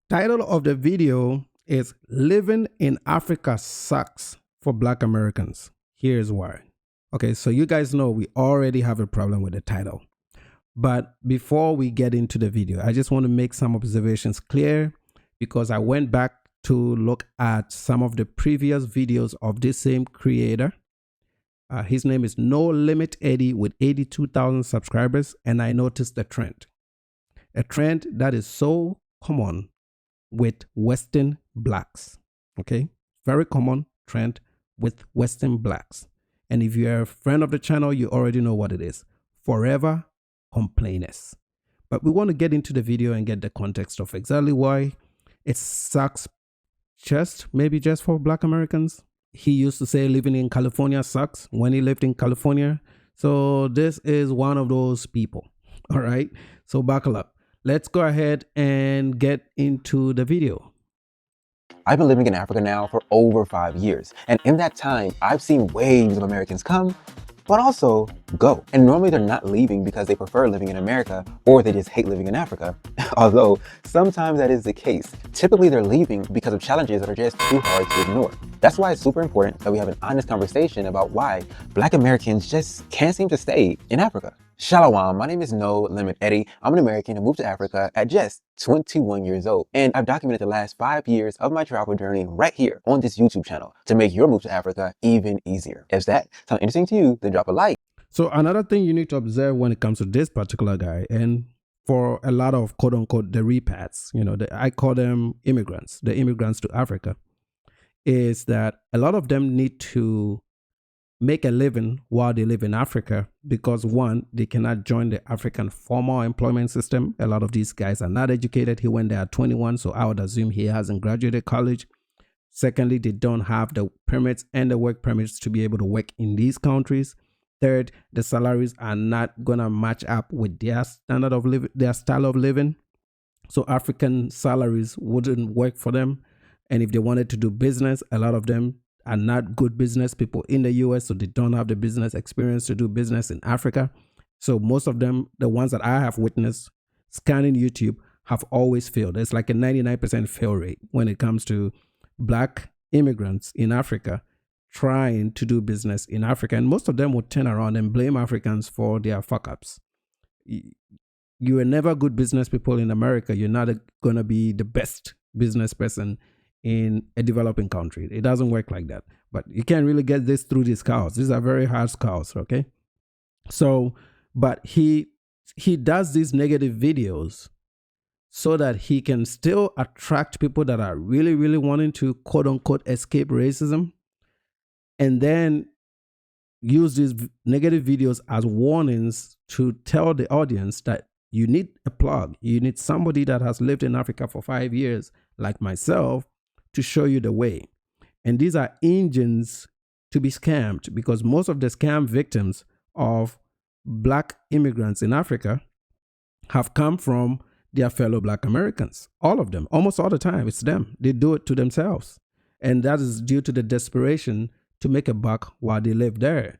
Title of the video is Living in Africa Sucks for Black Americans. Here's why. Okay, so you guys know we already have a problem with the title. But before we get into the video, I just want to make some observations clear because I went back to look at some of the previous videos of this same creator. His name is No Limit Eddie with 82,000 subscribers, and I noticed a trend. A trend that is so common with Western blacks. Okay, very common trend with Western blacks. And if you're a friend of the channel, you already know what it is. Forever complainers. But we want to get into the video and get the context of exactly why it sucks maybe just for Black Americans. He used to say living in California sucks when he lived in California. So this is one of those people. All right, so buckle up. Let's go ahead and get into the video. I've been living in Africa now for over 5 years, and in that time, I've seen waves of Americans come, but also go. And normally they're not leaving because they prefer living in America or they just hate living in Africa, although sometimes that is the case. Typically they're leaving because of challenges that are just too hard to ignore. That's why it's super important that we have an honest conversation about why Black Americans just can't seem to stay in Africa. Shalom, my name is No Limit Eddie. I'm an American who moved to Africa at just 21 years old, and I've documented the last 5 years of my travel journey right here on this YouTube channel to make your move to Africa even easier. If that sounds interesting to you, then drop a like. So another thing you need to observe when it comes to this particular guy, and for a lot of quote unquote the repats, I call them immigrants, the immigrants to Africa, is that a lot of them need to make a living while they live in Africa because one, they cannot join the African formal employment system. A lot of these guys are not educated. He went there at 21, so I would assume he hasn't graduated college. Secondly, they don't have the permits and the work permits to be able to work in these countries. Third, the salaries are not gonna match up with their standard of living, their style of living. So African salaries wouldn't work for them. And if they wanted to do business, a lot of them are not good business people in the US, so they don't have the business experience to do business in Africa. So most of them, the ones that I have witnessed scanning YouTube, have always failed. It's like a 99% fail rate when it comes to Black immigrants in Africa trying to do business in Africa. And most of them would turn around and blame Africans for their fuck-ups. You are never good business people in America. You're not going to be the best business person in a developing country. It doesn't work like that. But you can't really get this through these cows. These are very hard cows, okay? So, but he does these negative videos so that he can still attract people that are really, really wanting to quote unquote escape racism, and then use these negative videos as warnings to tell the audience that you need a plug. You need somebody that has lived in Africa for 5 years, like myself, to show you the way. And these are engines to be scammed because most of the scam victims of Black immigrants in Africa have come from their fellow Black Americans. All of them, almost all the time, it's them. They do it to themselves. And that is due to the desperation to make a buck while they live there.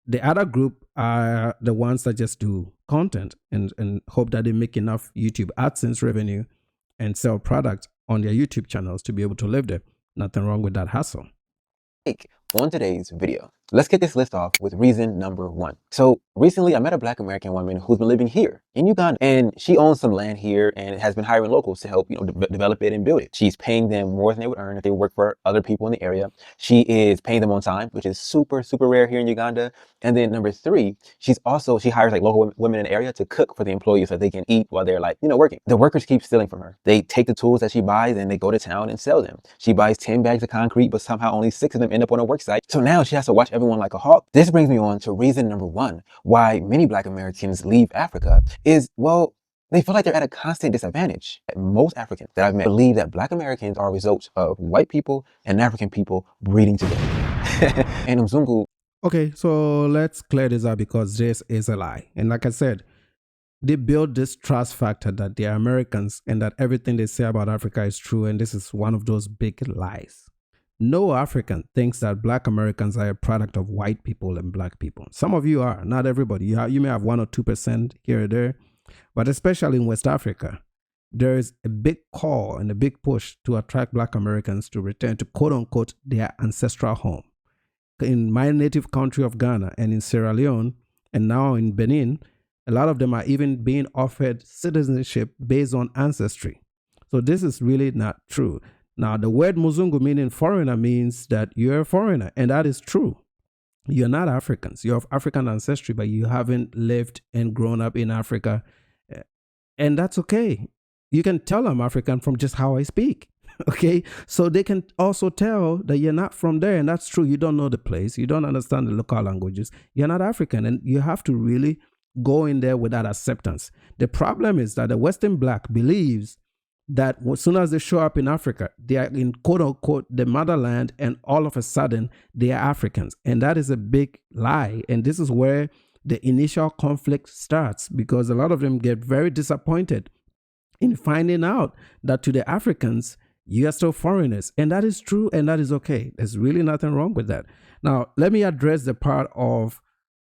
The other group are the ones that just do content and hope that they make enough YouTube AdSense revenue and sell products on their YouTube channels to be able to live there. Nothing wrong with that hustle. On today's video, let's kick this list off with reason number 1. So recently I met a Black American woman who's been living here in Uganda, and she owns some land here and has been hiring locals to help develop it and build it. She's paying them more than they would earn if they work for other people in the area. She is paying them on time, which is super rare here in Uganda. And then number 3, she hires like local women in the area to cook for the employees so they can eat while they're working. The workers keep stealing from her. They take the tools that she buys and they go to town and sell them. She buys 10 bags of concrete, but somehow only 6 of them end up on a work site. So now she has to watch everyone like a hawk. This brings me on to reason number 1, why many Black Americans leave Africa is, well, they feel like they're at a constant disadvantage. Most Africans that I've met believe that Black Americans are a result of white people and African people breeding together. And Mzungu. Okay, so let's clear this up because this is a lie. And like I said, they build this trust factor that they are Americans and that everything they say about Africa is true. And this is one of those big lies. No African thinks that Black Americans are a product of white people and Black people. Some of you are, not everybody. You may have 1 or 2% here or there, but especially in West Africa, there is a big call and a big push to attract Black Americans to return to quote unquote their ancestral home. In my native country of Ghana and in Sierra Leone and now in Benin, a lot of them are even being offered citizenship based on ancestry. So this is really not true. Now, the word Muzungu, meaning foreigner, means that you're a foreigner, and that is true. You're not Africans. You're of African ancestry, but you haven't lived and grown up in Africa. And that's okay. You can tell I'm African from just how I speak. Okay. So they can also tell that you're not from there. And that's true. You don't know the place. You don't understand the local languages. You're not African. And you have to really go in there with that acceptance. The problem is that the Western Black believes that as soon as they show up in Africa, they are in quote unquote the motherland, and all of a sudden they are Africans. And that is a big lie. And this is where the initial conflict starts, because a lot of them get very disappointed in finding out that to the Africans, you are still foreigners. And that is true, and that is okay. There's really nothing wrong with that. Now, let me address the part of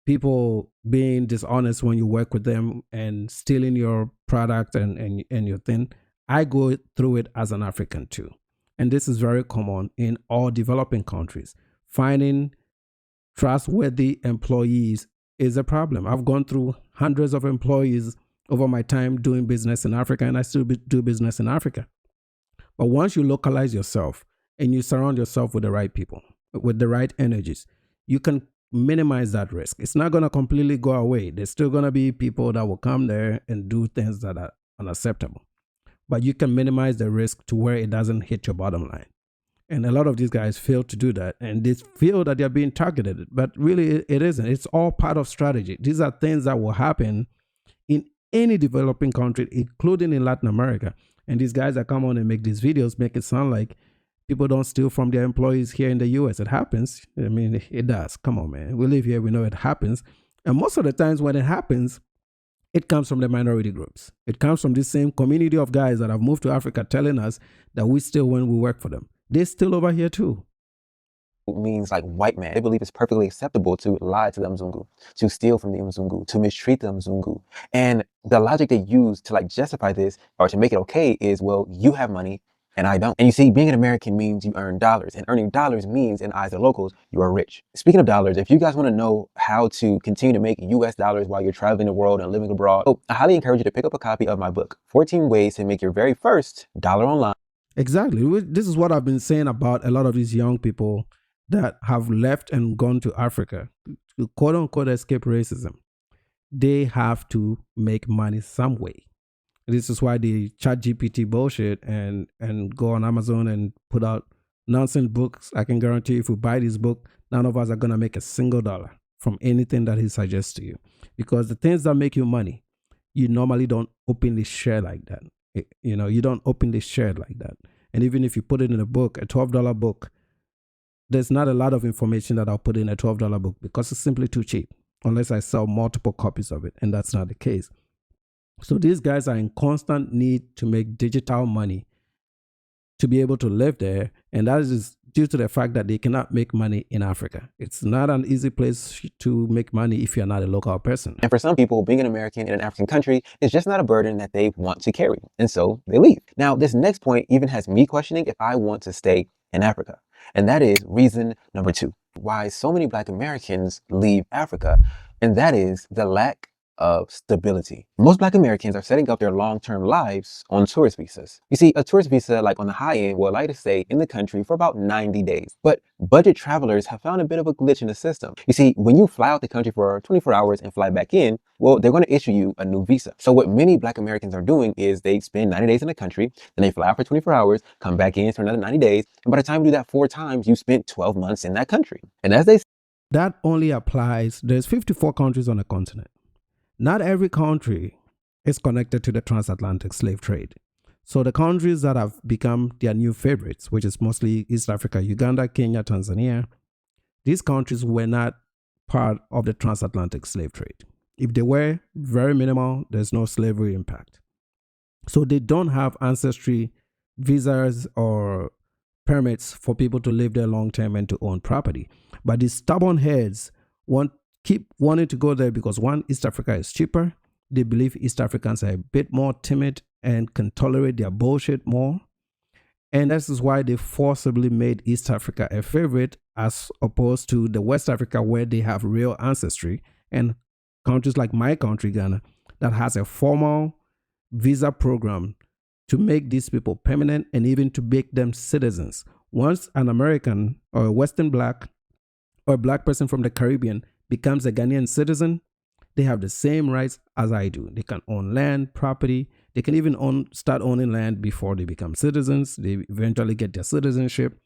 people being dishonest when you work with them and stealing your product and your thing. I go through it as an African too. And this is very common in all developing countries. Finding trustworthy employees is a problem. I've gone through hundreds of employees over my time doing business in Africa, and I still do business in Africa. But once you localize yourself and you surround yourself with the right people, with the right energies, you can minimize that risk. It's not going to completely go away. There's still going to be people that will come there and do things that are unacceptable. But you can minimize the risk to where it doesn't hit your bottom line. And a lot of these guys fail to do that. And they feel that they're being targeted. But really, it isn't. It's all part of strategy. These are things that will happen in any developing country, including in Latin America. And these guys that come on and make these videos make it sound like people don't steal from their employees here in the US. It happens. I mean, it does. Come on, man. We live here. We know it happens. And most of the times when it happens, it comes from the minority groups. It comes from this same community of guys that have moved to Africa telling us that we steal when we work for them. They steal over here too. Means like white man. They believe it's perfectly acceptable to lie to the Mzungu, to steal from the Mzungu, to mistreat the Mzungu. And the logic they use to like justify this or to make it okay is, well, you have money and I don't. And you see, being an American means you earn dollars, and earning dollars means in eyes of locals, you are rich. Speaking of dollars, if you guys want to know how to continue to make US dollars while you're traveling the world and living abroad, I highly encourage you to pick up a copy of my book, 14 Ways to Make Your Very First Dollar Online. Exactly. This is what I've been saying about a lot of these young people that have left and gone to Africa to quote unquote escape racism. They have to make money some way. This is why they chat GPT bullshit and go on Amazon and put out nonsense books. I can guarantee if we buy this book, none of us are going to make a single dollar from anything that he suggests to you. Because the things that make you money, you normally don't openly share like that. You don't openly share it like that. And even if you put it in a book, a $12 book, there's not a lot of information that I'll put in a $12 book because it's simply too cheap unless I sell multiple copies of it. And that's not the case. So these guys are in constant need to make digital money to be able to live there. And that is due to the fact that they cannot make money in Africa. It's not an easy place to make money if you're not a local person. And for some people, being an American in an African country is just not a burden that they want to carry. And so they leave. Now, this next point even has me questioning if I want to stay in Africa. And that is reason number 2, why so many Black Americans leave Africa. And that is the lack of stability. Most Black Americans are setting up their long-term lives on tourist visas. You see, a tourist visa, like on the high end, will allow you to stay in the country for about 90 days. But budget travelers have found a bit of a glitch in the system. You see, when you fly out the country for 24 hours and fly back in, well, they're going to issue you a new visa. So what many Black Americans are doing is they spend 90 days in the country, then they fly out for 24 hours, come back in for another 90 days. And by the time you do that 4 times, you spent 12 months in that country. And as they that only applies, there's 54 countries on the continent. Not every country is connected to the transatlantic slave trade. So the countries that have become their new favorites, which is mostly East Africa, Uganda, Kenya, Tanzania, these countries were not part of the transatlantic slave trade. If they were, very minimal, there's no slavery impact. So they don't have ancestry visas or permits for people to live there long term and to own property. But these stubborn heads keep wanting to go there because one, East Africa is cheaper. They believe East Africans are a bit more timid and can tolerate their bullshit more. And this is why they forcibly made East Africa a favorite as opposed to the West Africa where they have real ancestry, and countries like my country, Ghana, that has a formal visa program to make these people permanent and even to make them citizens. Once an American or a Western black or a black person from the Caribbean becomes a Ghanaian citizen, they have the same rights as I do. They can own land, property. They can even start owning land before they become citizens. They eventually get their citizenship,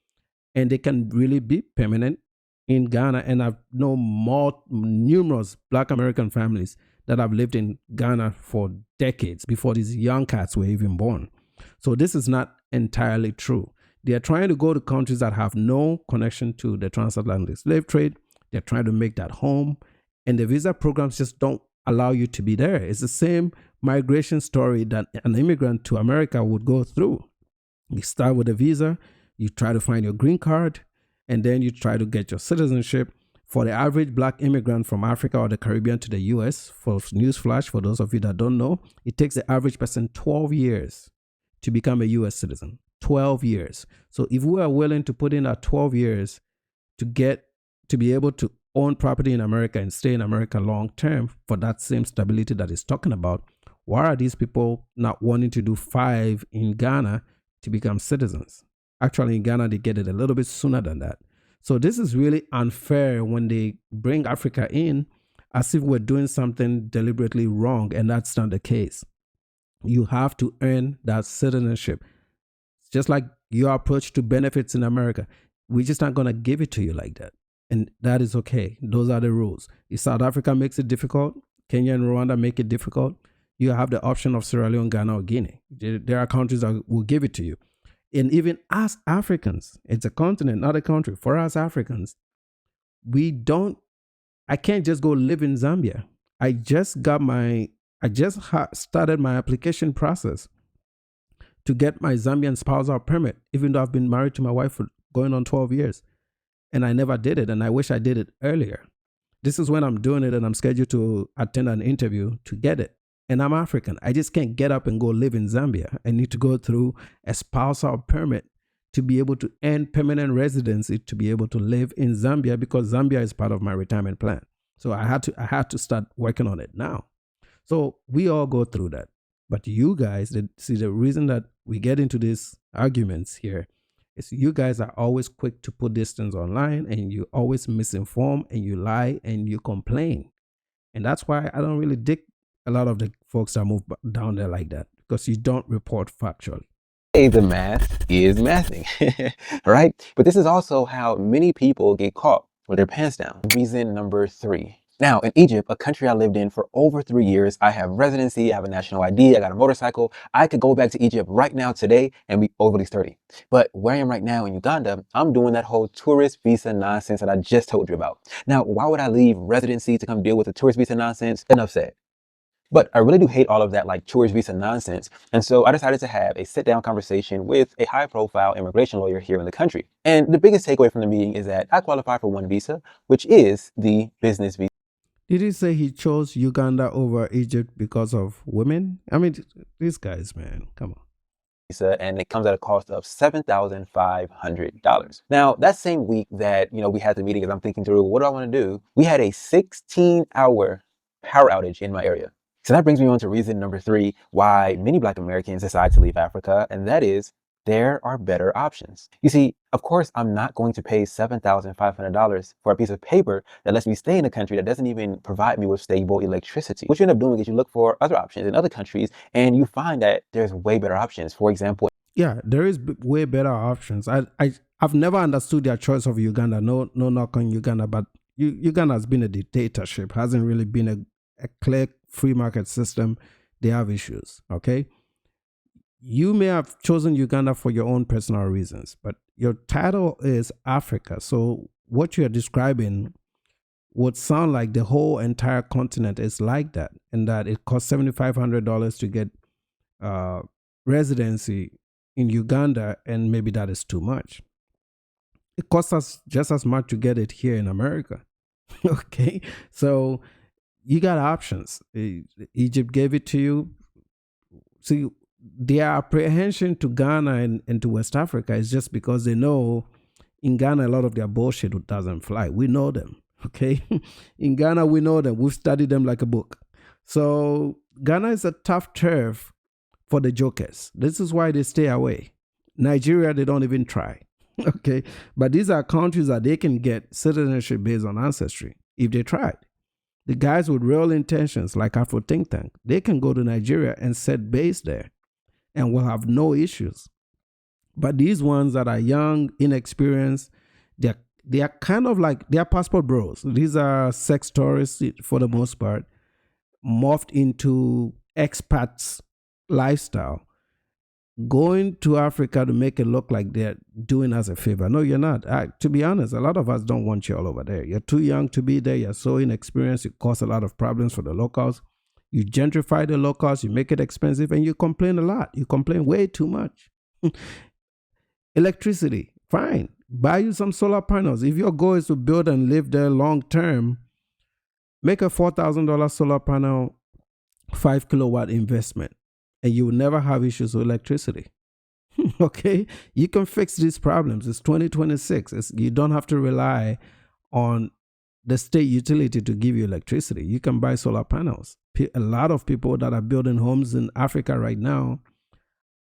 and they can really be permanent in Ghana. And I've known numerous Black American families that have lived in Ghana for decades before these young cats were even born. So this is not entirely true. They are trying to go to countries that have no connection to the transatlantic slave trade. They're trying to make that home. And the visa programs just don't allow you to be there. It's the same migration story that an immigrant to America would go through. You start with a visa, you try to find your green card, and then you try to get your citizenship. For the average Black immigrant from Africa or the Caribbean to the US, for newsflash, for those of you that don't know, it takes the average person 12 years to become a US citizen. 12 years. So if we are willing to put in our 12 years to be able to own property in America and stay in America long term for that same stability that he's talking about, why are these people not wanting to do 5 in Ghana to become citizens? Actually, in Ghana, they get it a little bit sooner than that. So this is really unfair when they bring Africa in as if we're doing something deliberately wrong, and that's not the case. You have to earn that citizenship. Just like your approach to benefits in America, we're just not going to give it to you like that. And that is okay. Those are the rules. If South Africa makes it difficult, Kenya and Rwanda make it difficult, you have the option of Sierra Leone, Ghana, or Guinea. There are countries that will give it to you. And even as Africans, it's a continent, not a country. For us Africans, I can't just go live in Zambia. I just started my application process to get my Zambian spousal permit, even though I've been married to my wife for going on 12 years. And I never did it, and I wish I did it earlier. This is when I'm doing it, and I'm scheduled to attend an interview to get it. And I'm African. I just can't get up and go live in Zambia. I need to go through a spousal permit to be able to earn permanent residency to be able to live in Zambia, because Zambia is part of my retirement plan. So I had to start working on it now. So we all go through that. But you guys, see, the reason that we get into these arguments here is you guys are always quick to put these things online, and you always misinform, and you lie, and you complain. And that's why I don't really dig a lot of the folks that move down there like that, because you don't report factually. Hey, the math is mathing, right? But this is also how many people get caught with their pants down. Reason number 3. Now, in Egypt, a country I lived in for over 3 years, I have residency, I have a national ID, I got a motorcycle. I could go back to Egypt right now today and be overly sturdy. But where I am right now in Uganda, I'm doing that whole tourist visa nonsense that I just told you about. Now, why would I leave residency to come deal with the tourist visa nonsense? Enough said. But I really do hate all of that like tourist visa nonsense. And so I decided to have a sit-down conversation with a high-profile immigration lawyer here in the country. And the biggest takeaway from the meeting is that I qualify for one visa, which is the business visa. Did he say he chose Uganda over Egypt because of women? I mean, these guys, man, come on. And it comes at a cost of $7,500. Now, that same week that, we had the meeting, as I'm thinking through, what do I want to do? We had a 16-hour power outage in my area. So that brings me on to reason number 3, why many Black Americans decide to leave Africa, and that is there are better options. You see, of course, I'm not going to pay $7,500 for a piece of paper that lets me stay in a country that doesn't even provide me with stable electricity. What you end up doing is you look for other options in other countries, and you find that there's way better options. For example, yeah, there is way better options. I've never understood their choice of Uganda. No knock on Uganda, but Uganda has been a dictatorship. Hasn't really been a clear free market system. They have issues. Okay. You may have chosen Uganda for your own personal reasons, but your title is Africa. So what you're describing would sound like the whole entire continent is like that, and that it costs $7,500 to get residency in Uganda, and maybe that is too much. It costs us just as much to get it here in America. Okay, so you got options. Egypt gave it to you. See, their apprehension to Ghana and to West Africa is just because they know in Ghana a lot of their bullshit doesn't fly. We know them, okay? In Ghana, we know them. We've studied them like a book. So Ghana is a tough turf for the jokers. This is why they stay away. Nigeria, they don't even try, okay? But these are countries that they can get citizenship based on ancestry if they tried. The guys with real intentions, like Afro Think Tank, they can go to Nigeria and set base there and will have no issues. But these ones that are young, inexperienced, they are kind of like, they are passport bros. These are sex tourists for the most part, morphed into expats lifestyle, going to Africa to make it look like they're doing us a favor. No, you're not. To be honest, a lot of us don't want you all over there. You're too young to be there. You're so inexperienced. You cause a lot of problems for the locals. You gentrify the locals. You make it expensive, and you complain a lot. You complain way too much. Electricity, fine. Buy you some solar panels. If your goal is to build and live there long term, make a $4,000 solar panel, 5 kilowatt investment, and you will never have issues with electricity. Okay? You can fix these problems. It's 2026. You don't have to rely on the state utility to give you electricity. You can buy solar panels. A lot of people that are building homes in Africa right now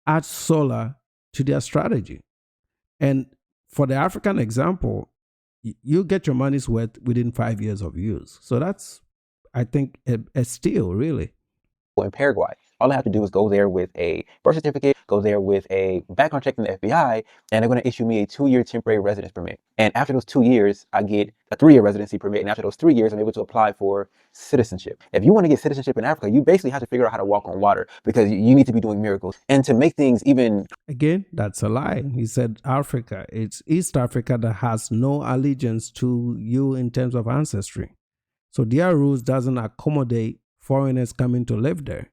add solar to their strategy. And for the African example, you get your money's worth within 5 years of use. So that's, I think, a steal, really. In Paraguay, all I have to do is go there with a birth certificate, go there with a background check from the FBI, and they're going to issue me a 2-year temporary residence permit. And after those 2 years, I get a 3-year residency permit. And after those 3 years, I'm able to apply for citizenship. If you want to get citizenship in Africa, you basically have to figure out how to walk on water, because you need to be doing miracles. And to make things even... Again, that's a lie. He said Africa. It's East Africa that has no allegiance to you in terms of ancestry. So their rules doesn't accommodate foreigners coming to live there.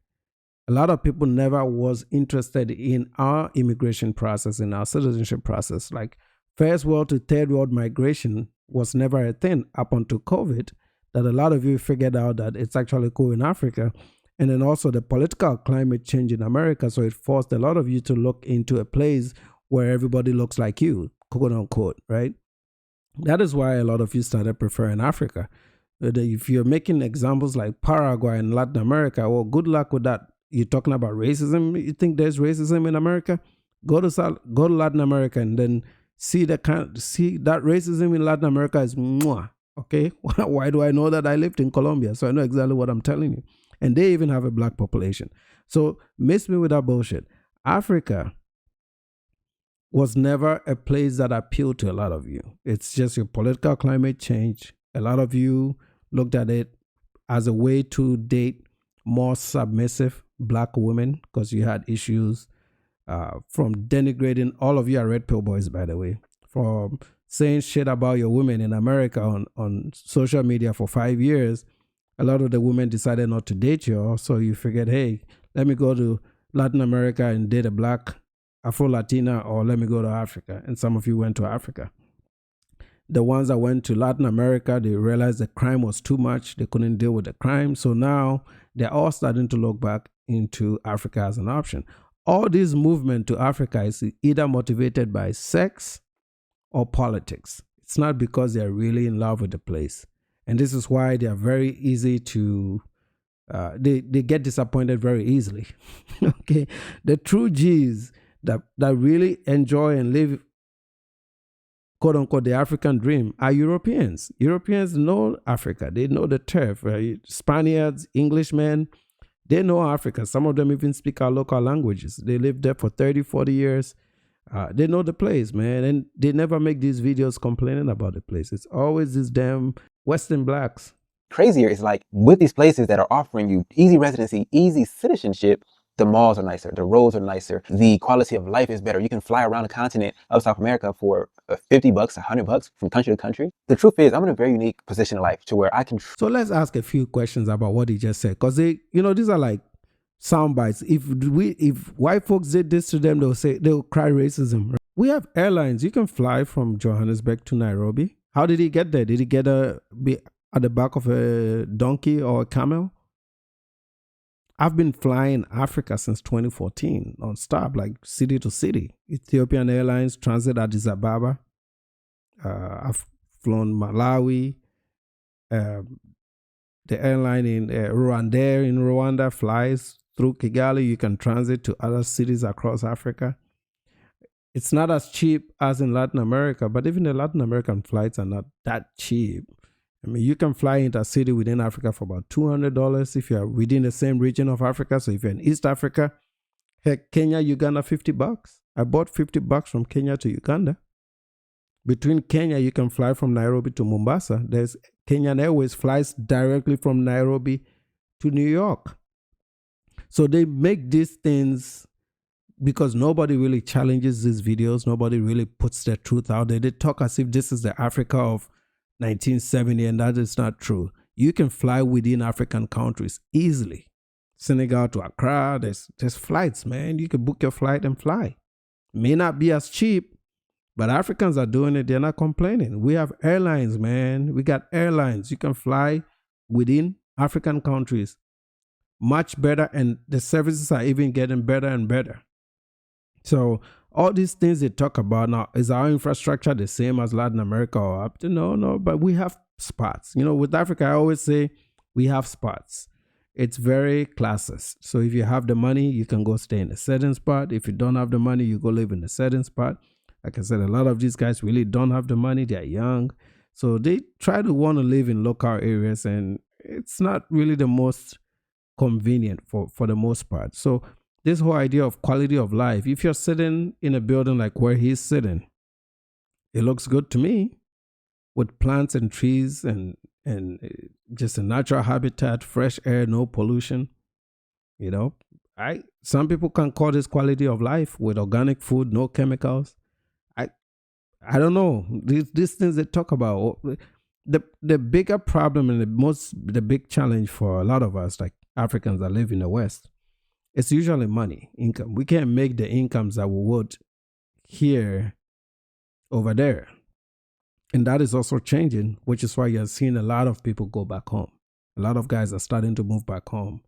A lot of people never was interested in our immigration process, in our citizenship process. Like first world to third world migration was never a thing up until COVID, that a lot of you figured out that it's actually cool in Africa. And then also the political climate change in America. So it forced a lot of you to look into a place where everybody looks like you, quote unquote, right? That is why a lot of you started preferring Africa. If you're making examples like Paraguay and Latin America, well, good luck with that. You're talking about racism. You think there's racism in America? Go to Latin America and then see that racism in Latin America is mwah. Okay, why do I know that? I lived in Colombia, so I know exactly what I'm telling you. And they even have a black population. So miss me with that bullshit. Africa was never a place that appealed to a lot of you. It's just your political climate change. A lot of you looked at it as a way to date more submissive black women because you had issues from denigrating. All of you are red pill boys, by the way, from saying shit about your women in America on social media for 5 years. A lot of the women decided not to date you, so you figured, hey, let me go to Latin America and date a black Afro-Latina, or let me go to Africa. And some of you went to Africa. The ones that went to Latin America, they realized the crime was too much. They couldn't deal with the crime. So now they're all starting to look back into Africa as an option. All this movement to Africa is either motivated by sex or politics. It's not because they're really in love with the place. And this is why they are very easy to, they get disappointed very easily. Okay. The true G's that really enjoy and live, quote unquote, the African dream are Europeans. Europeans know Africa. They know the turf. Right? Spaniards, Englishmen, they know Africa. Some of them even speak our local languages. They lived there for 30, 40 years. They know the place, man. And they never make these videos complaining about the place. It's always these damn Western blacks. Crazier is like, with these places that are offering you easy residency, easy citizenship, the malls are nicer, the roads are nicer, the quality of life is better. You can fly around the continent of South America for $50, $100 from country to country. The truth is, I'm in a very unique position in life to where I can... So let's ask a few questions about what he just said, because they, these are like sound bites. If white folks did this to them, they'll cry racism. Right? We have airlines. You can fly from Johannesburg to Nairobi. How did he get there? Did he be at the back of a donkey or a camel? I've been flying Africa since 2014 non-stop, like city to city. Ethiopian Airlines, Transit Addis Ababa. I've flown Malawi. Uh, the airline in Rwanda in Rwanda flies through Kigali. You can transit to other cities across Africa. It's not as cheap as in Latin America, but even the Latin American flights are not that cheap. I mean, you can fly into a city within Africa for about $200 if you're within the same region of Africa. So if you're in East Africa, heck, Kenya, Uganda, $50. I bought $50 from Kenya to Uganda. Between Kenya, you can fly from Nairobi to Mombasa. There's Kenyan Airways flies directly from Nairobi to New York. So they make these things because nobody really challenges these videos. Nobody really puts their truth out there. They talk as if this is the Africa of 1970, and that is not true. You can fly within African countries easily. Senegal to Accra, there's flights, man. You can book your flight and fly. May not be as cheap, but Africans are doing it. They're not complaining. We have airlines, man. We got airlines. You can fly within African countries. Much better, and the services are even getting better and better. So all these things they talk about now, is our infrastructure the same as Latin America or up to no, but we have spots. You know, with Africa, I always say we have spots. It's very classist. So if you have the money, you can go stay in a certain spot. If you don't have the money, you go live in a certain spot. Like I said, a lot of these guys really don't have the money. They're young. So they try to want to live in local areas, and it's not really the most convenient for the most part. So this whole idea of quality of life, if you're sitting in a building like where he's sitting, it looks good to me with plants and trees and just a natural habitat, fresh air, no pollution. You know, some people can call this quality of life with organic food, no chemicals. I don't know. These things they talk about, the bigger problem and the big challenge for a lot of us, like Africans that live in the West, it's usually money, income. We can't make the incomes that we would here over there. And that is also changing, which is why you're seeing a lot of people go back home. A lot of guys are starting to move back home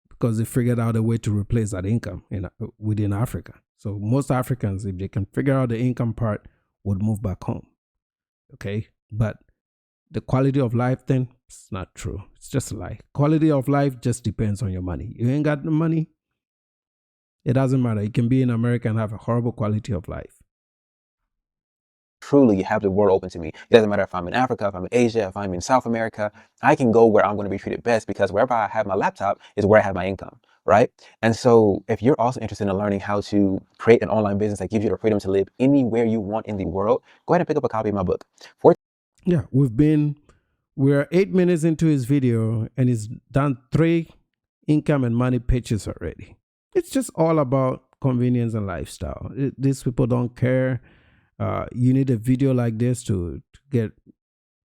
because they figured out a way to replace that income within Africa. So most Africans, if they can figure out the income part, would move back home. Okay? But the quality of life thing, it's not true. It's just a lie. Quality of life just depends on your money. You ain't got the money, it doesn't matter. You can be in America and have a horrible quality of life. Truly have the world open to me. It doesn't matter if I'm in Africa, if I'm in Asia, if I'm in South America, I can go where I'm going to be treated best because wherever I have my laptop is where I have my income, right? And so if you're also interested in learning how to create an online business that gives you the freedom to live anywhere you want in the world, go ahead and pick up a copy of my book. Yeah, we're 8 minutes into his video and he's done 3 income and money pitches already. It's just all about convenience and lifestyle. These people don't care. You need a video like this to get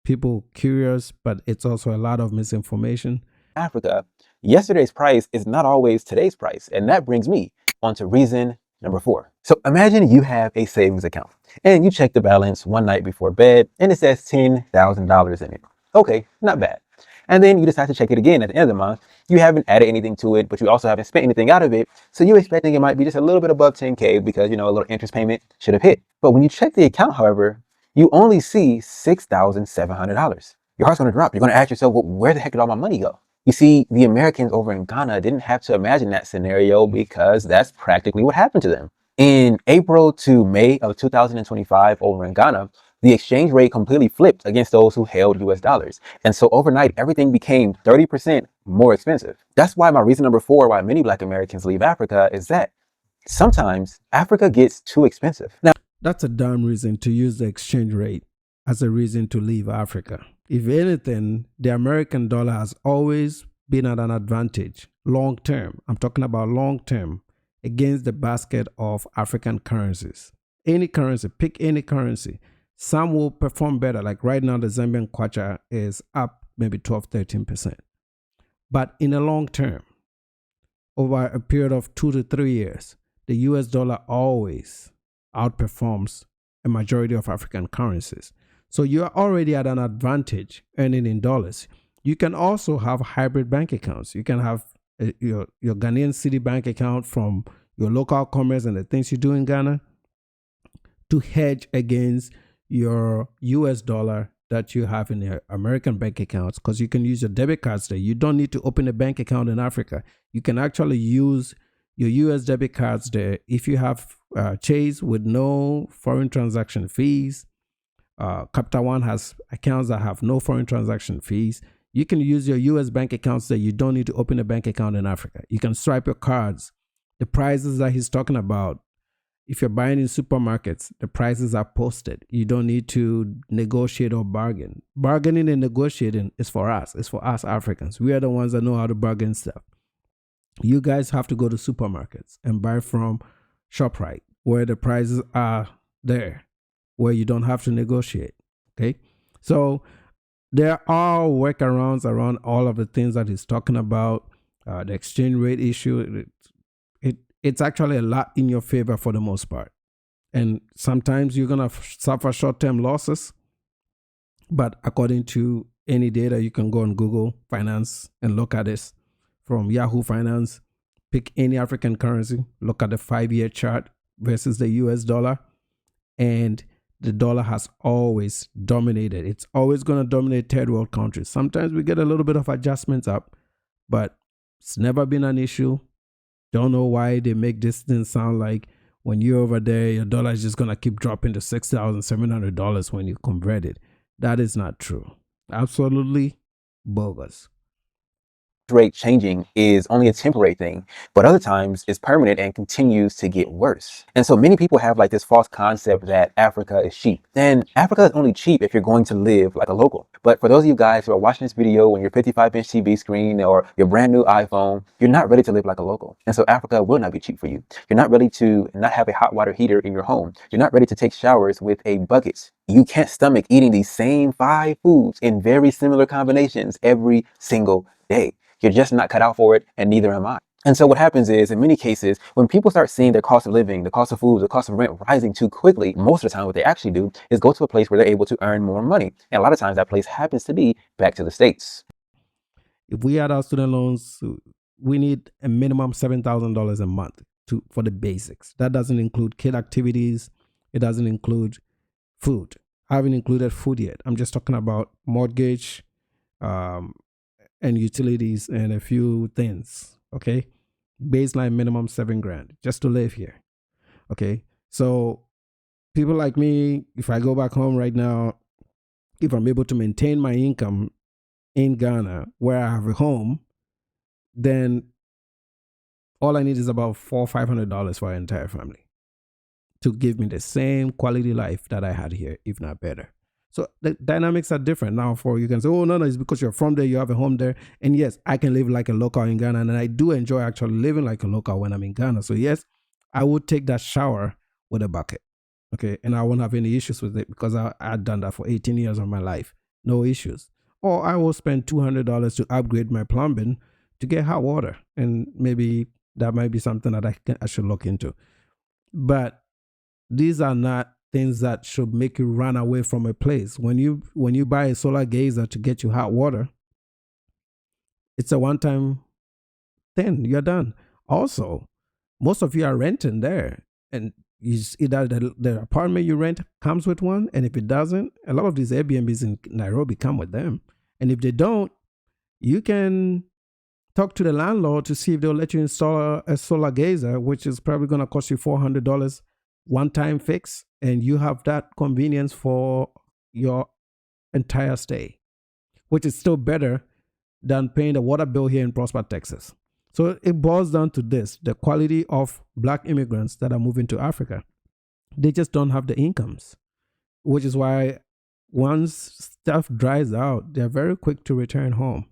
people curious, but it's also a lot of misinformation. Africa, yesterday's price is not always today's price. And that brings me onto reason number 4. So imagine you have a savings account and you check the balance one night before bed and it says $10,000 in it. Okay, not bad. And then you decide to check it again at the end of the month. You haven't added anything to it, but you also haven't spent anything out of it. So you're expecting it might be just a little bit above 10K because, you know, a little interest payment should have hit. But when you check the account, however, you only see $6,700. Your heart's going to drop. You're going to ask yourself, well, where the heck did all my money go? You see, the Americans over in Ghana didn't have to imagine that scenario because that's practically what happened to them. In April to May of 2025 over in Ghana, the exchange rate completely flipped against those who held US dollars. And so overnight, everything became 30% more expensive. That's why my reason number 4 why many Black Americans leave Africa is that sometimes Africa gets too expensive. Now, that's a dumb reason to use the exchange rate as a reason to leave Africa. If anything, the American dollar has always been at an advantage long term. I'm talking about long term against the basket of African currencies. Any currency, pick any currency. Some will perform better. Like right now, the Zambian kwacha is up maybe 12, 13%. But in the long term, over a period of 2 to 3 years, the US dollar always outperforms a majority of African currencies. So you're already at an advantage earning in dollars. You can also have hybrid bank accounts. You can have your Ghanaian city bank account from your local commerce and the things you do in Ghana to hedge against your US dollar that you have in your American bank accounts, because you can use your debit cards there. You don't need to open a bank account in Africa. You can actually use your US debit cards there. If you have Chase with no foreign transaction fees, Capital One has accounts that have no foreign transaction fees. You can use your US bank accounts there. You don't need to open a bank account in Africa. You can swipe your cards. The prices that he's talking about, if you're buying in supermarkets, the prices are posted. You don't need to negotiate or bargain. Bargaining and negotiating is for us. It's for us Africans. We are the ones that know how to bargain stuff. You guys have to go to supermarkets and buy from ShopRite, where the prices are there, where you don't have to negotiate. Okay? So there are workarounds around all of the things that he's talking about. The exchange rate issue, it's actually a lot in your favor for the most part. And sometimes you're going to suffer short-term losses. But according to any data, you can go on Google Finance and look at this. From Yahoo Finance, pick any African currency, look at the 5-year chart versus the US dollar. And the dollar has always dominated. It's always going to dominate third world countries. Sometimes we get a little bit of adjustments up, but it's never been an issue. Don't know why they make this thing sound like when you're over there, your dollar is just going to keep dropping to $6,700 when you convert it. That is not true. Absolutely bogus. Rate changing is only a temporary thing, but other times it's permanent and continues to get worse. And so many people have like this false concept that Africa is cheap. And Africa is only cheap if you're going to live like a local. But for those of you guys who are watching this video on your 55-inch TV screen or your brand new iPhone, you're not ready to live like a local. And so Africa will not be cheap for you. You're not ready to not have a hot water heater in your home. You're not ready to take showers with a bucket. You can't stomach eating these same 5 foods in very similar combinations every single day. You're just not cut out for it, and neither am I. And so what happens is, in many cases, when people start seeing their cost of living, the cost of food, the cost of rent rising too quickly, most of the time what they actually do is go to a place where they're able to earn more money. And a lot of times that place happens to be back to the States. If we add our student loans, we need a minimum $7,000 a month for the basics. That doesn't include kid activities. It doesn't include food. I haven't included food yet. I'm just talking about mortgage, and utilities and a few things. Okay, baseline minimum $7,000 just to live here. Okay, so people like me, if I go back home right now, if I'm able to maintain my income in Ghana where I have a home, then all I need is about $400 or $500 for our entire family to give me the same quality life that I had here, if not better. So the dynamics are different. Now, you can say, oh, no, it's because you're from there, you have a home there. And yes, I can live like a local in Ghana. And I do enjoy actually living like a local when I'm in Ghana. So yes, I would take that shower with a bucket. Okay. And I won't have any issues with it because I've done that for 18 years of my life. No issues. Or I will spend $200 to upgrade my plumbing to get hot water. And maybe that might be something that I should look into. But these are not things that should make you run away from a place. When you buy a solar geyser to get you hot water, it's a one-time thing. You're done. Also, most of you are renting there, and either the apartment you rent comes with one, and if it doesn't, a lot of these Airbnbs in Nairobi come with them. And if they don't, you can talk to the landlord to see if they'll let you install a solar geyser, which is probably going to cost you $400 one-time fix, and you have that convenience for your entire stay, which is still better than paying the water bill here in Prosper, Texas. So it boils down to this: the quality of Black immigrants that are moving to Africa. They just don't have the incomes, which is why once stuff dries out, they're very quick to return home.